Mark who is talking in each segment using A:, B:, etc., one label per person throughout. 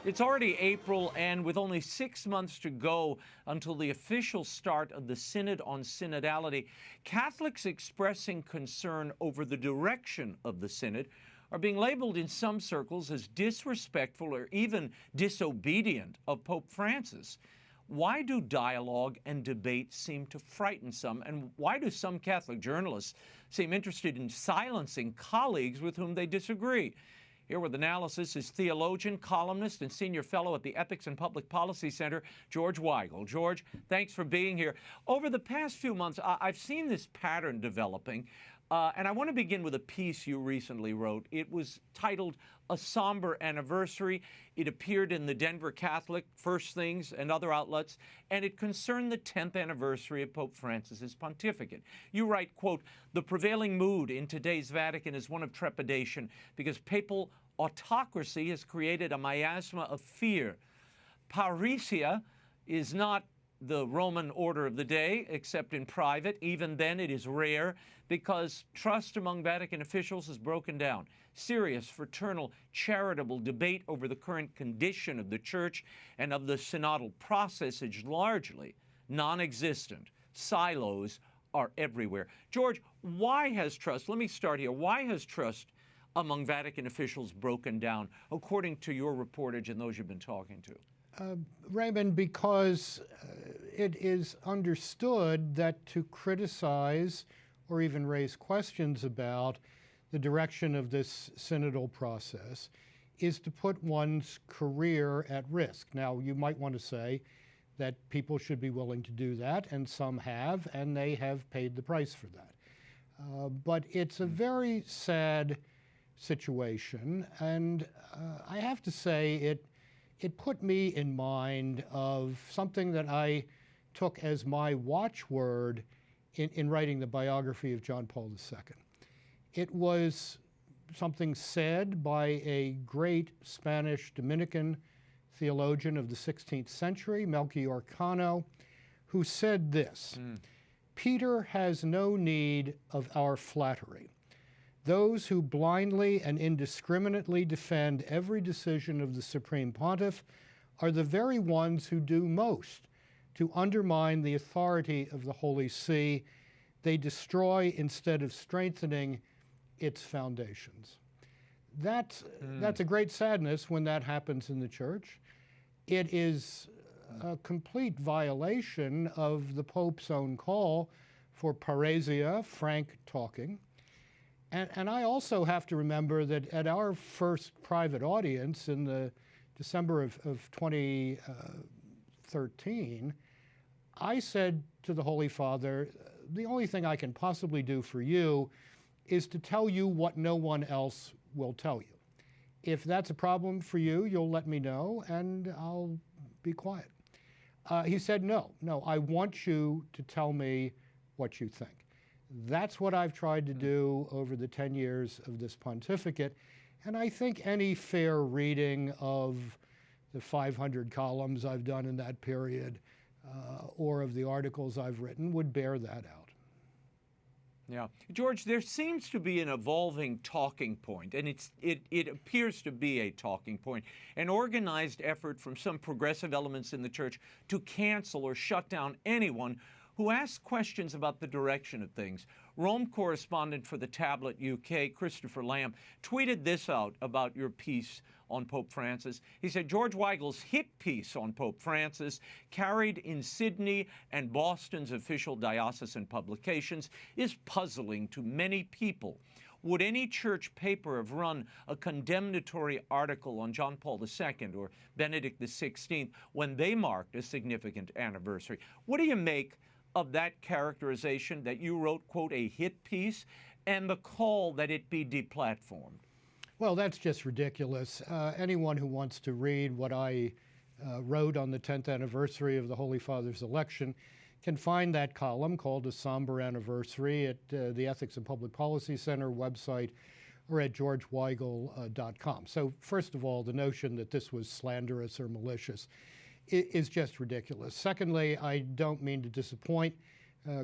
A: It's already April, and with only 6 months to go until the official start of the Synod on Synodality, Catholics expressing concern over the direction of the Synod are being labeled in some circles as disrespectful or even disobedient of Pope Francis. Why do dialogue and debate seem to frighten some, and why do some Catholic journalists seem interested in silencing colleagues with whom they disagree? Here with analysis is theologian, columnist, and senior fellow at the Ethics and Public Policy Center, George Weigel. George, thanks for being here. Over the past few months, I've seen this pattern developing, and I want to begin with a piece you recently wrote. It was titled A Somber Anniversary. It appeared in the Denver Catholic, First Things, and other outlets, and it concerned the 10th anniversary of Pope Francis's pontificate. You write, quote, "The prevailing mood in today's Vatican is one of trepidation because papal autocracy has created a miasma of fear. Parousia is not the Roman order of the day, except in private. Even then, it is rare because trust among Vatican officials is broken down. Serious, fraternal, charitable debate over the current condition of the Church and of the synodal process is largely non-existent. Silos are everywhere." George, why has trust, let me start here, why has trust among Vatican officials broken down, according to your reportage and those you've been talking to?
B: Raymond, because it is understood that to criticize or even raise questions about the direction of this synodal process is to put one's career at risk. Now, you might want to say that people should be willing to do that, and some have, and they have paid the price for that. But it's a very sad situation, and I have to say it put me in mind of something that I took as my watchword in writing the biography of John Paul II. It was something said by a great Spanish Dominican theologian of the 16th century, Melchior Cano, who said this, "Peter has no need of our flattery. Those who blindly and indiscriminately defend every decision of the Supreme Pontiff are the very ones who do most to undermine the authority of the Holy See. They destroy instead of strengthening its foundations." That's a great sadness when that happens in the Church. It is a complete violation of the Pope's own call for parousia, frank talking. And I also have to remember that at our first private audience in the December of 2013, I said to the Holy Father, the only thing I can possibly do for you is to tell you what no one else will tell you. If that's a problem for you, you'll let me know and I'll be quiet. He said, no, I want you to tell me what you think. That's what I've tried to do over the 10 years of this pontificate, and I think any fair reading of the 500 columns I've done in that period or of the articles I've written would bear that out.
A: Yeah. George, there seems to be an evolving talking point, and it appears to be a talking point, an organized effort from some progressive elements in the Church to cancel or shut down anyone who asks questions about the direction of things. Rome correspondent for the Tablet UK, Christopher Lamb, tweeted this out about your piece on Pope Francis. He said, "George Weigel's hit piece on Pope Francis, carried in Sydney and Boston's official diocesan publications, is puzzling to many people. Would any church paper have run a condemnatory article on John Paul II or Benedict XVI when they marked a significant anniversary?" What do you make of that characterization that you wrote, quote, a hit piece, and the call that it be deplatformed?
B: Well, that's just ridiculous. Anyone who wants to read what I wrote on the 10th anniversary of the Holy Father's election can find that column called A Somber Anniversary at the Ethics and Public Policy Center website or at georgeweigel.com. So first of all, the notion that this was slanderous or malicious is just ridiculous. Secondly, I don't mean to disappoint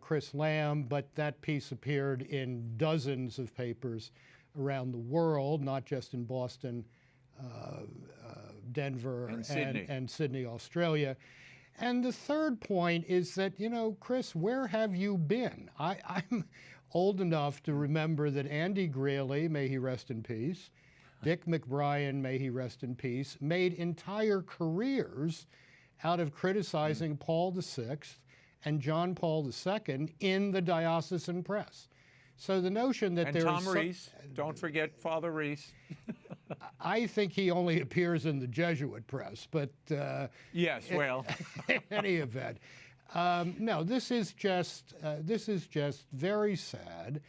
B: Chris Lamb, but that piece appeared in dozens of papers around the world, not just in Boston Denver
A: and Sydney.
B: and Sydney, Australia. And the third point is that, Chris, where have you been? I'm old enough to remember that Andy Greeley, may he rest in peace, Dick McBrien, may he rest in peace, made entire careers out of criticizing Paul VI and John Paul II in the diocesan press. So the notion that
A: and Tom Rees, don't forget Father Rees.
B: I think he only appears in the Jesuit press, but
A: yes, well,
B: in any event, no. This is just very sad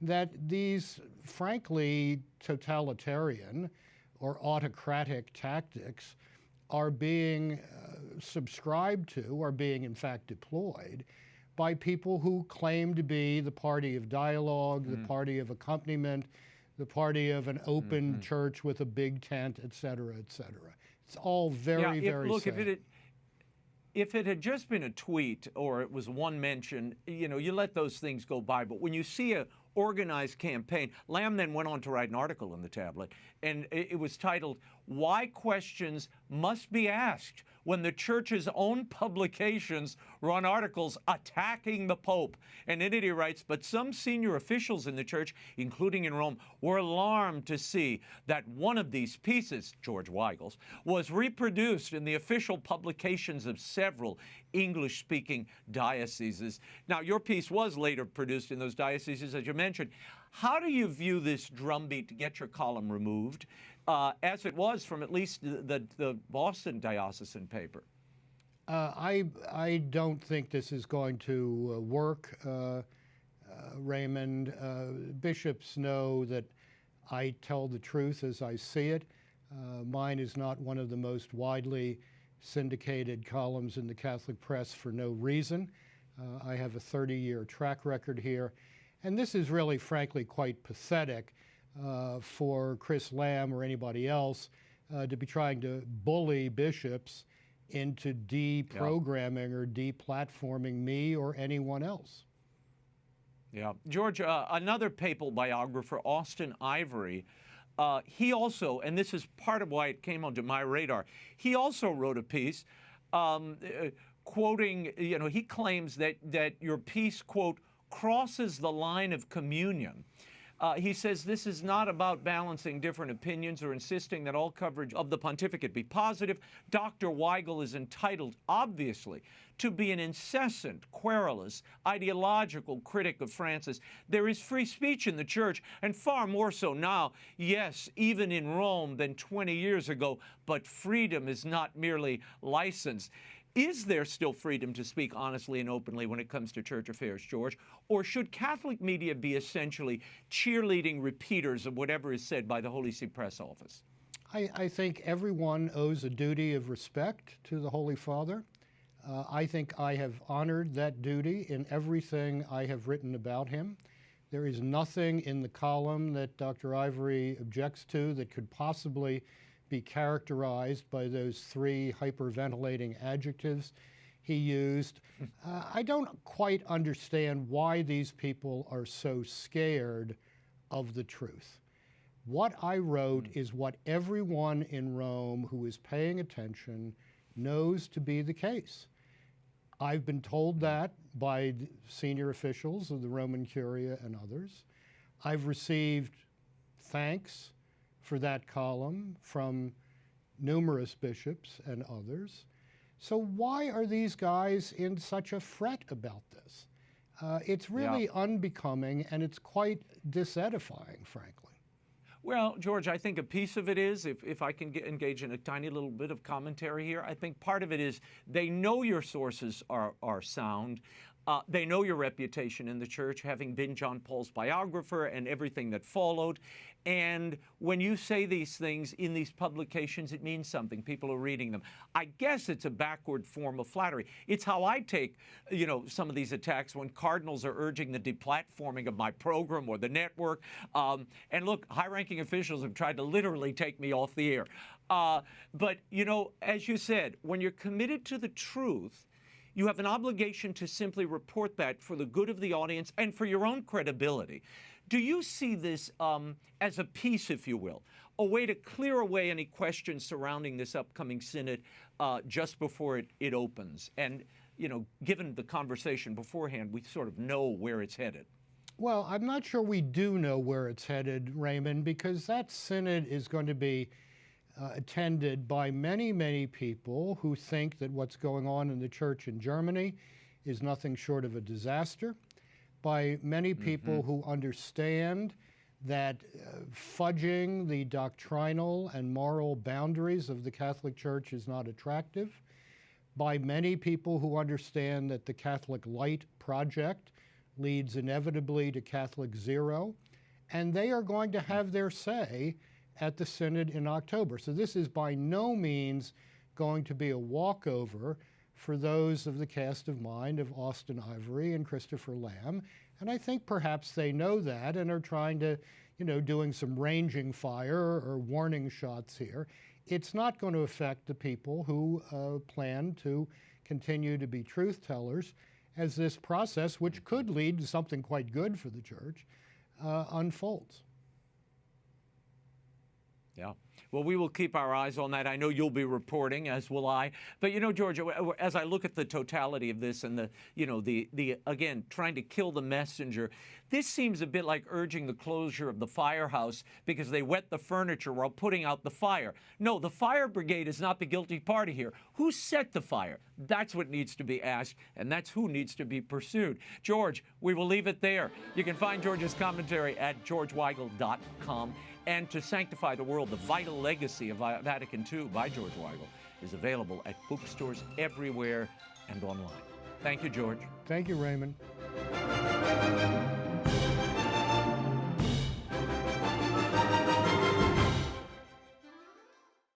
B: that these, frankly, totalitarian or autocratic tactics are being subscribed to, are being in fact deployed by people who claim to be the party of dialogue, the party of accompaniment, the party of an open church with a big tent, et cetera, et cetera. It's all very, very sad.
A: If it had just been a tweet or it was one mention, you let those things go by. But when you see a organized campaign, Lamb then went on to write an article in the Tablet, and it was titled, "Why Questions Must Be Asked When the Church's Own Publications Run Articles Attacking the Pope." And in it he writes, "But some senior officials in the Church, including in Rome, were alarmed to see that one of these pieces, George Weigel's, was reproduced in the official publications of several English-speaking dioceses." Now, your piece was later produced in those dioceses, as you mentioned. How do you view this drumbeat to get your column removed, as it was from at least the Boston diocesan paper?
B: I don't think this is going to work, Raymond. Bishops know that I tell the truth as I see it. Mine is not one of the most widely syndicated columns in the Catholic press for no reason. I have a 30-year track record here. And this is really, frankly, quite pathetic for Chris Lamb or anybody else to be trying to bully bishops into deprogramming or deplatforming me or anyone else.
A: Yeah. George, another papal biographer, Austin Ivory, he also, and this is part of why it came onto my radar, he also wrote a piece quoting, he claims that your piece, quote, crosses the line of communion. He says this is not about balancing different opinions or insisting that all coverage of the pontificate be positive. Dr. Weigel is entitled, obviously, to be an incessant, querulous, ideological critic of Francis. There is free speech in the Church, and far more so now, yes, even in Rome, than 20 years ago, but freedom is not merely license. Is there still freedom to speak honestly and openly when it comes to church affairs, George? Or should Catholic media be essentially cheerleading repeaters of whatever is said by the Holy See Press Office?
B: I think everyone owes a duty of respect to the Holy Father. I think I have honored that duty in everything I have written about him. There is nothing in the column that Dr. Ivory objects to that could possibly be characterized by those three hyperventilating adjectives he used. I don't quite understand why these people are so scared of the truth. What I wrote is what everyone in Rome who is paying attention knows to be the case. I've been told that by senior officials of the Roman Curia and others. I've received thanks for that column from numerous bishops and others. So why are these guys in such a fret about this? It's really unbecoming, and it's quite disedifying, frankly.
A: Well, George, I think a piece of it is, if I can engage in a tiny little bit of commentary here, I think part of it is they know your sources are sound. They know your reputation in the Church, having been John Paul's biographer and everything that followed. And when you say these things in these publications, it means something. People are reading them. I guess it's a backward form of flattery. It's how I take, some of these attacks when cardinals are urging the deplatforming of my program or the network. And look, high-ranking officials have tried to literally take me off the air. But, as you said, when you're committed to the truth, you have an obligation to simply report that for the good of the audience and for your own credibility. Do you see this as a peace, if you will, a way to clear away any questions surrounding this upcoming synod just before it opens? And, you know, given the conversation beforehand, we sort of know where it's headed.
B: Well, I'm not sure we do know where it's headed, Raymond, because that synod is going to be attended by many, many people who think that what's going on in the church in Germany is nothing short of a disaster, by many people who understand that fudging the doctrinal and moral boundaries of the Catholic Church is not attractive, by many people who understand that the Catholic Light project leads inevitably to Catholic Zero, and they are going to have their say at the Synod in October. So this is by no means going to be a walkover for those of the cast of mind of Austin Ivory and Christopher Lamb. And I think perhaps they know that and are trying to, you know, doing some ranging fire or warning shots here. It's not going to affect the people who plan to continue to be truth tellers as this process, which could lead to something quite good for the church, unfolds.
A: Yeah. Well, we will keep our eyes on that. I know you'll be reporting, as will I. But, you know, George, as I look at the totality of this and the again, trying to kill the messenger, this seems a bit like urging the closure of the firehouse because they wet the furniture while putting out the fire. No, the fire brigade is not the guilty party here. Who set the fire? That's what needs to be asked, and that's who needs to be pursued. George, we will leave it there. You can find George's commentary at georgeweigel.com. And To Sanctify the World, The Vital Legacy of Vatican II by George Weigel is available at bookstores everywhere and online. Thank you, George.
B: Thank you, Raymond.